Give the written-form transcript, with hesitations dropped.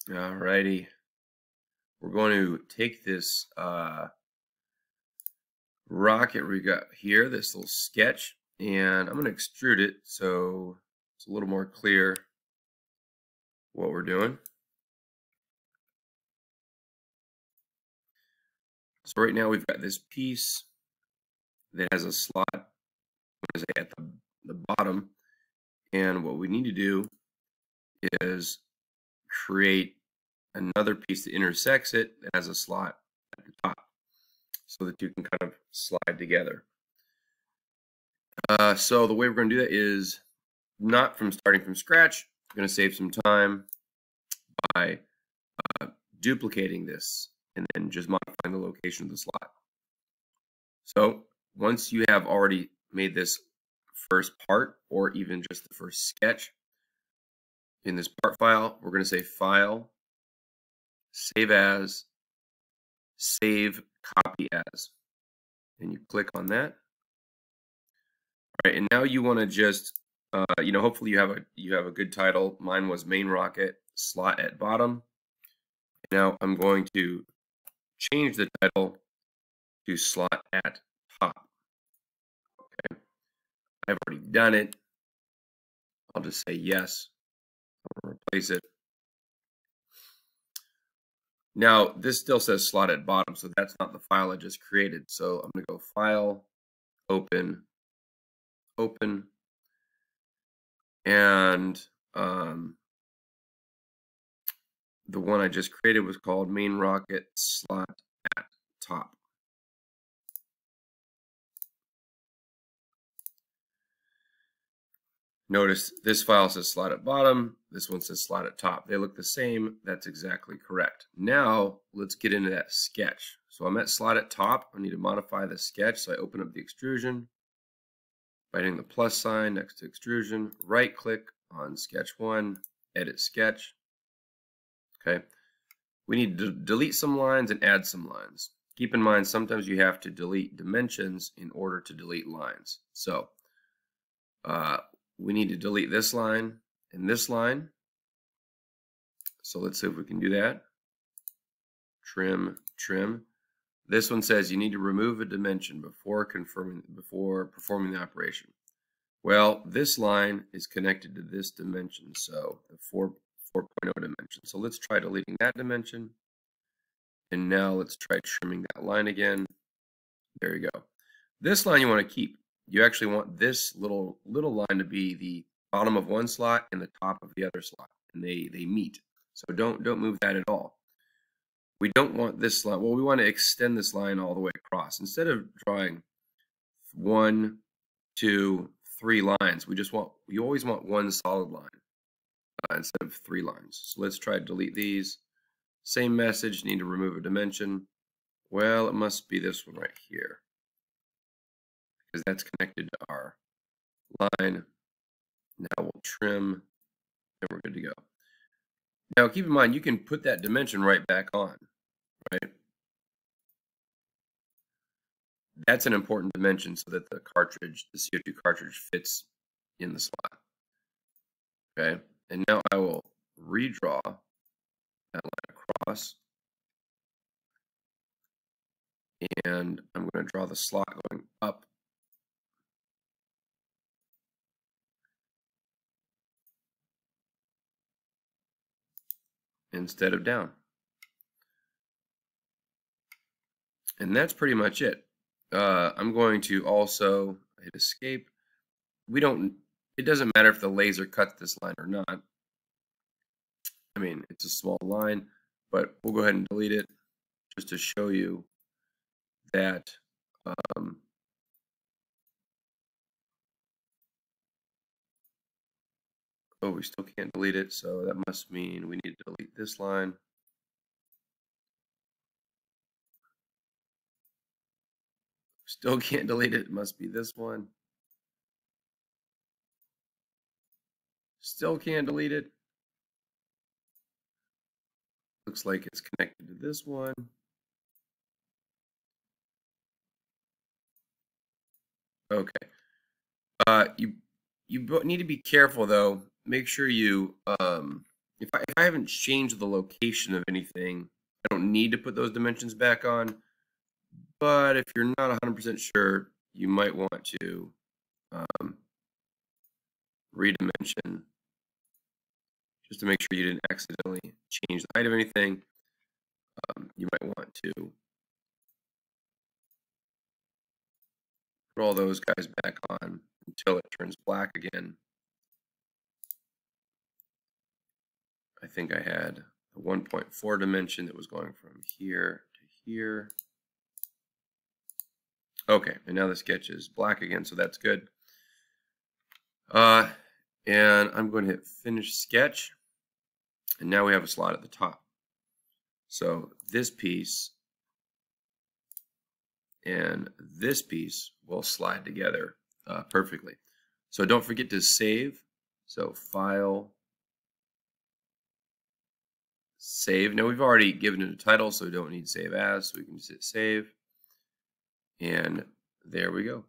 Alrighty, we're going to take this rocket we got here, this little sketch, and I'm going to extrude it so it's a little more clear what we're doing. So right now we've got this piece that has a slot at the bottom, and what we need to do is create another piece that intersects it that has a slot at the top so that you can kind of slide together. So the way we're going to do that is not from starting from scratch. We're going to save some time by duplicating this and then just modifying the location of the slot. So once you have already made this first part, or even just the first sketch in this part file, we're going to say File, Save As, Save Copy As, and you click on that. All right, and now you want to just hopefully you have a good title. Mine was Main Rocket, Slot at Bottom. Now I'm going to change the title to Slot at Top. Okay, I've already done it. I'll just say yes. I'll replace it. Now this still says Slot at Bottom, so that's not the file I just created. So I'm going to go File, Open, Open, and the one I just created was called Main Rocket Slot at Top. Notice this file says slot at bottom, this one says slot at top. They look the same. That's exactly correct. Now let's get into that sketch. So I'm at slot at top. I need to modify the sketch. So I open up the extrusion by hitting the plus sign next to extrusion, right click on sketch 1, edit sketch. Okay. We need to delete some lines and add some lines. Keep in mind, sometimes you have to delete dimensions in order to delete lines. So we need to delete this line and this line. So let's see if we can do that. Trim, trim. This one says you need to remove a dimension before performing the operation. Well, this line is connected to this dimension, so the 4.0 dimension. So let's try deleting that dimension. And now let's try trimming that line again. There you go. This line you want to keep. You actually want this little line to be the bottom of one slot and the top of the other slot, and they meet. So don't move that at all. We don't want this line. Well, we want to extend this line all the way across. Instead of drawing 1, 2, 3 lines, you always want one solid line instead of 3 lines. So let's try to delete these. Same message. Need to remove a dimension. Well, it must be this one right here, because that's connected to our line. Now we'll trim, and we're good to go. Now keep in mind, you can put that dimension right back on, right? That's an important dimension so that the CO2 cartridge fits in the slot. Okay, and now I will redraw that line across, and I'm going to draw the slot going up. Instead of down. And that's pretty much it. I'm going to also hit escape. It doesn't matter if the laser cuts this line or not. I mean, it's a small line, but we'll go ahead and delete it just to show you that oh, we still can't delete it, so that must mean we need to delete this line. Still can't delete it. It must be this one. Still can't delete it. Looks like it's connected to this one. Okay. You need to be careful though. Make sure you if I haven't changed the location of anything, I don't need to put those dimensions back on. But if you're not 100% sure, you might want to redimension just to make sure you didn't accidentally change the height of anything. You might want to put all those guys back on until it turns black again. I think I had a 1.4 dimension that was going from here to here. Okay, and now the sketch is black again, so that's good. And I'm going to hit finish sketch, and now we have a slot at the top. So this piece and this piece will slide together perfectly. So don't forget to save. So File, Save. Now we've already given it a title, so we don't need Save As, so we can just hit Save. And there we go.